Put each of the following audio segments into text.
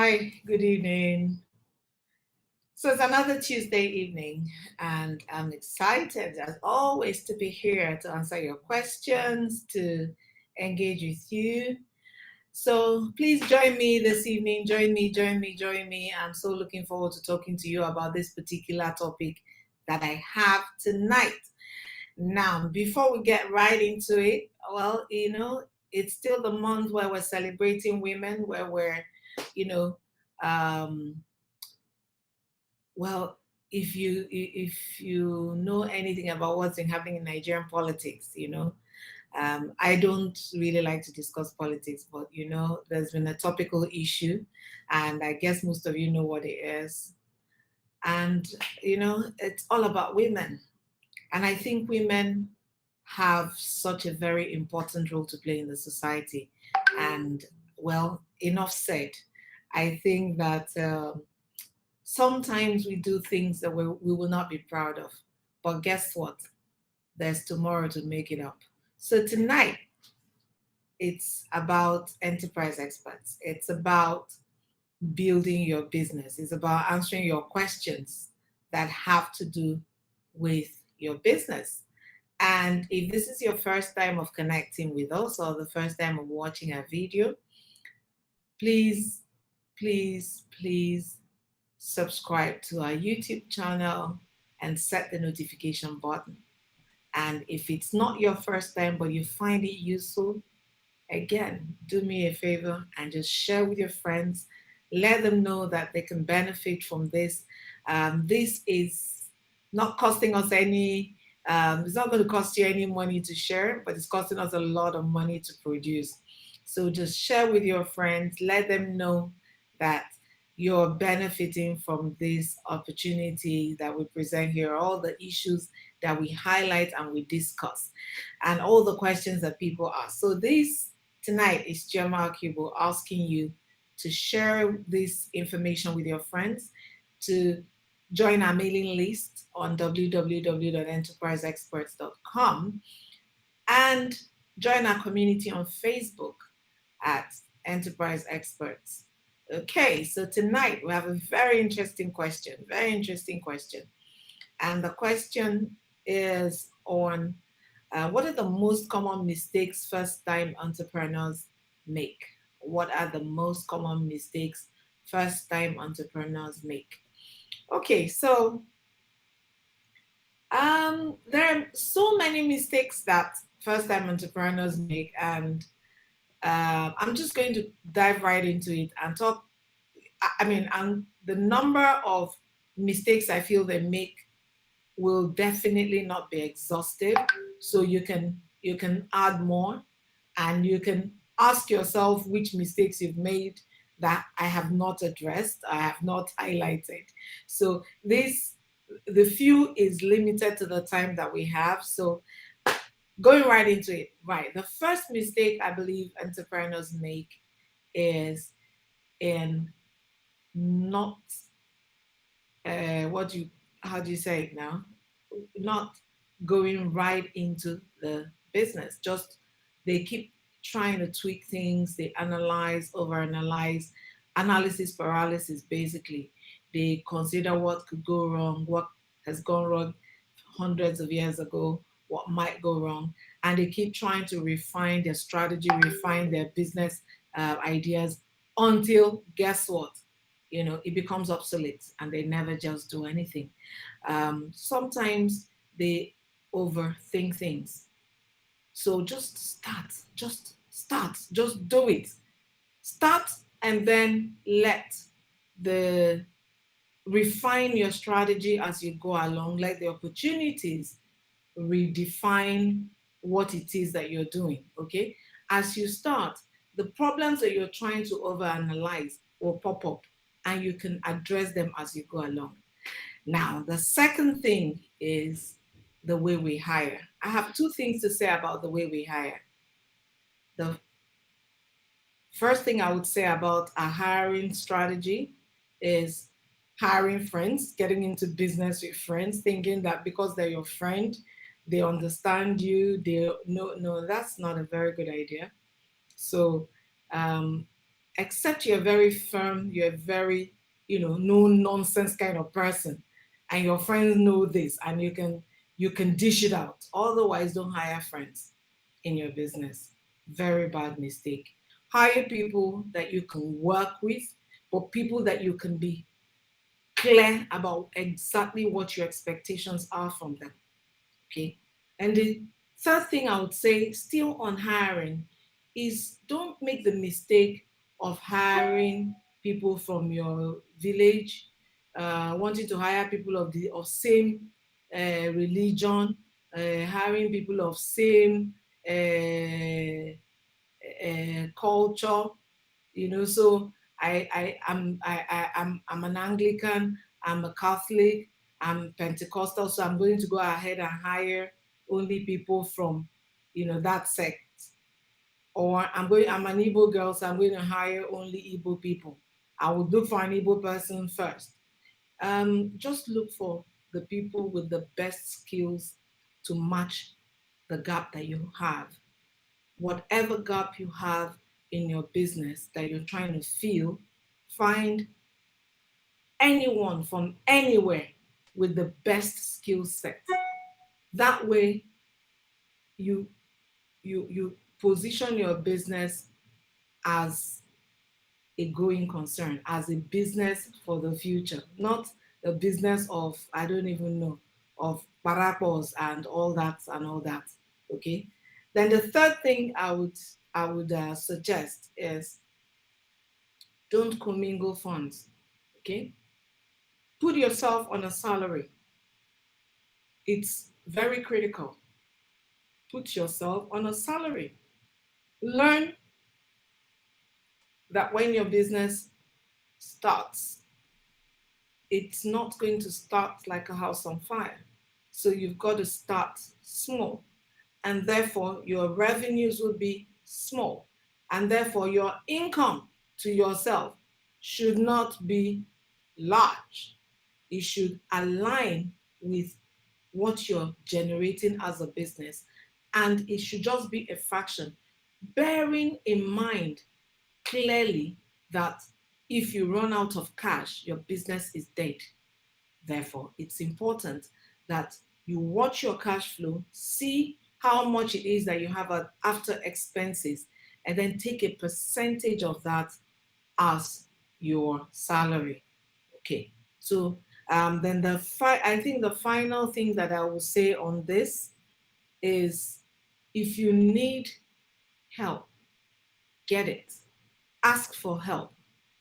Hi, good evening. So it's another Tuesday evening, and I'm excited as always to be here to answer your questions, to engage with you. So please join me this evening. Join me. I'm so looking forward to talking to you about this particular topic that I have tonight. Now, before we get right into it, well, it's still the month where we're celebrating women, where we're, you know, um, well, if you know anything about what's been happening in Nigerian politics, I don't really like to discuss politics, but there's been a topical issue, and I guess most of you know what it is. And it's all about women, and I think women have such a very important role to play in the society. And well, enough said. I think that. Sometimes we do things that we will not be proud of. But guess what? There's tomorrow to make it up. So tonight, it's about enterprise experts. It's about building your business. It's about answering your questions that have to do with your business. And if this is your first time of connecting with us or the first time of watching a video, please, please subscribe to our YouTube channel and set the notification button. And if it's not your first time, but you find it useful, again, do me a favor and just share with your friends. Let them know that they can benefit from this. This is not costing us it's not going to cost you any money to share, but it's costing us a lot of money to produce. So just share with your friends, let them know that you're benefiting from this opportunity that we present here, all the issues that we highlight and we discuss, and all the questions that people ask. So this tonight is Gemma Akubo asking you to share this information with your friends, to join our mailing list on www.enterpriseexperts.com, and join our community on Facebook at Enterprise Experts. Okay, so tonight we have a very interesting question, And the question is on what are the most common mistakes first time entrepreneurs make? What are the most common mistakes first time entrepreneurs make? Okay, so there are so many mistakes that first time entrepreneurs make, and I'm just going to dive right into it and talk. And the number of mistakes I feel they make will definitely not be exhaustive. So you can add more, and you can ask yourself which mistakes you've made that I have not addressed, I have not highlighted. So the few is limited to the time that we have. So going right into it, right. The first mistake I believe entrepreneurs make is in not what you how do you say it now? Not going right into the business. Just they keep trying to tweak things, they analyze, overanalyze, analysis paralysis basically. They consider what could go wrong, what has gone wrong hundreds of years ago, what might go wrong, and they keep trying to refine their strategy, refine their business ideas until guess what? It becomes obsolete and they never just do anything. Sometimes they overthink things. So just do it. Start and then let the refine your strategy as you go along. Let the opportunities redefine what it is that you're doing. Okay. As you start, the problems that you're trying to overanalyze will pop up and you can address them as you go along. Now, the second thing is the way we hire. I have two things to say about the way we hire. The first thing I would say about a hiring strategy is hiring friends, getting into business with friends, thinking that because they're your friend, they understand you. No, that's not a very good idea. So, um, except you're very firm, you're very, no nonsense kind of person, and your friends know this, and you can dish it out. Otherwise, don't hire friends in your business. Very bad mistake. Hire people that you can work with, but people that you can be clear about exactly what your expectations are from them. Okay. And the third thing I would say, still on hiring, is don't make the mistake of hiring people from your village, wanting to hire people of same religion, hiring people of same culture. So I'm an Anglican, I'm a Catholic, I'm Pentecostal, so I'm going to go ahead and hire only people from that sect. Or I'm an Igbo girl, so I'm going to hire only Igbo people. I would look for an Igbo person first. Just look for the people with the best skills to match the gap that you have. Whatever gap you have in your business that you're trying to fill, find anyone from anywhere with the best skill set. That way, you you position your business as a going concern, as a business for the future, not a business of, I don't even know, of parapos and all that. Okay. Then the third thing I would suggest is, don't commingle funds. Okay. Put yourself on a salary. It's very critical. Put yourself on a salary. Learn that when your business starts, it's not going to start like a house on fire. So you've got to start small. And therefore, your revenues will be small. And therefore, your income to yourself should not be large. It should align with what you're generating as a business. And it should just be a fraction, bearing in mind clearly that if you run out of cash, your business is dead. Therefore, it's important that you watch your cash flow, see how much it is that you have after expenses, and then take a percentage of that as your salary. Okay. So then I think the final thing that I will say on this is, if you need help, get it. Ask for help.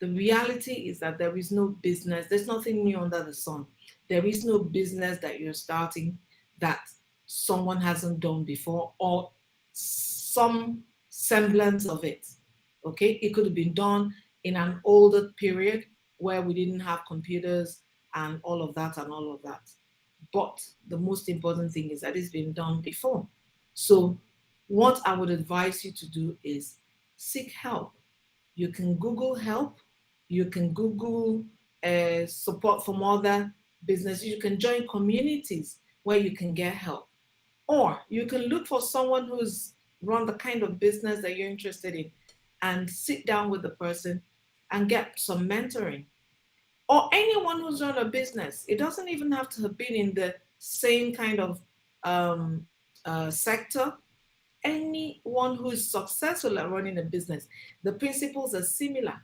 The reality is that there is no business, there's nothing new under the sun. There is no business that you're starting that someone hasn't done before, or some semblance of it. Okay, it could have been done in an older period where we didn't have computers and all of that and all of that. But the most important thing is that it's been done before. So, what I would advise you to do is seek help. You can Google help, you can Google support from other businesses, you can join communities where you can get help. Or you can look for someone who's run the kind of business that you're interested in and sit down with the person and get some mentoring. Or anyone who's run a business, it doesn't even have to have been in the same kind of sector. Anyone who is successful at running a business, the principles are similar.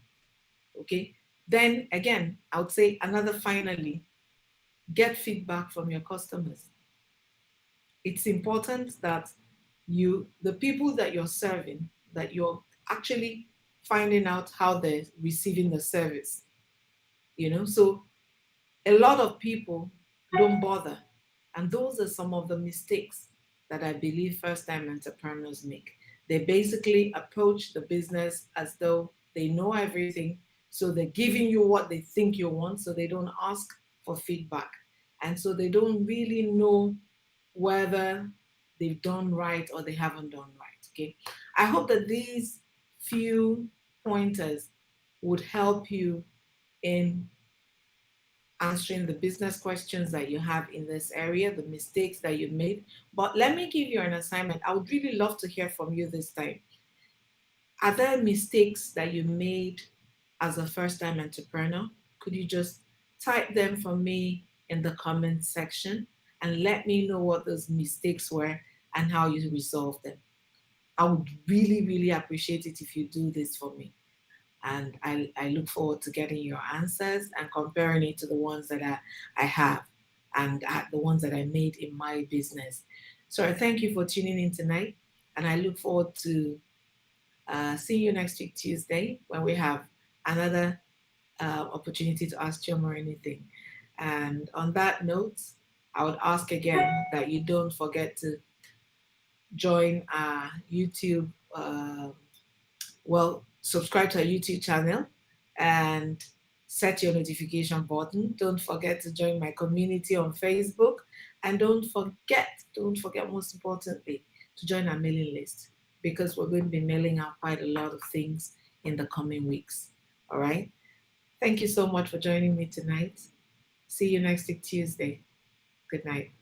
Okay. Then again, I would say another finally, get feedback from your customers. It's important that the people that you're serving, that you're actually finding out how they're receiving the service. So a lot of people don't bother. And those are some of the mistakes that I believe first time entrepreneurs make. They basically approach the business as though they know everything. So they're giving you what they think you want. So they don't ask for feedback. And so they don't really know whether they've done right or they haven't done right. Okay. I hope that these few pointers would help you in answering the business questions that you have in this area, the mistakes that you made. But let me give you an assignment. I would really love to hear from you this time. Are there mistakes that you made as a first time entrepreneur? Could you just type them for me in the comment section and let me know what those mistakes were and how you resolved them? I would really, really appreciate it if you do this for me. And I look forward to getting your answers and comparing it to the ones that I have and the ones that I made in my business. So I thank you for tuning in tonight. And I look forward to seeing you next week, Tuesday, when we have another opportunity to ask Chum or anything. And on that note, I would ask again that you don't forget to join our YouTube, subscribe to our YouTube channel and set your notification button. Don't forget to join my community on Facebook. And don't forget most importantly, to join our mailing list because we're going to be mailing out quite a lot of things in the coming weeks. All right. Thank you so much for joining me tonight. See you next week, Tuesday. Good night.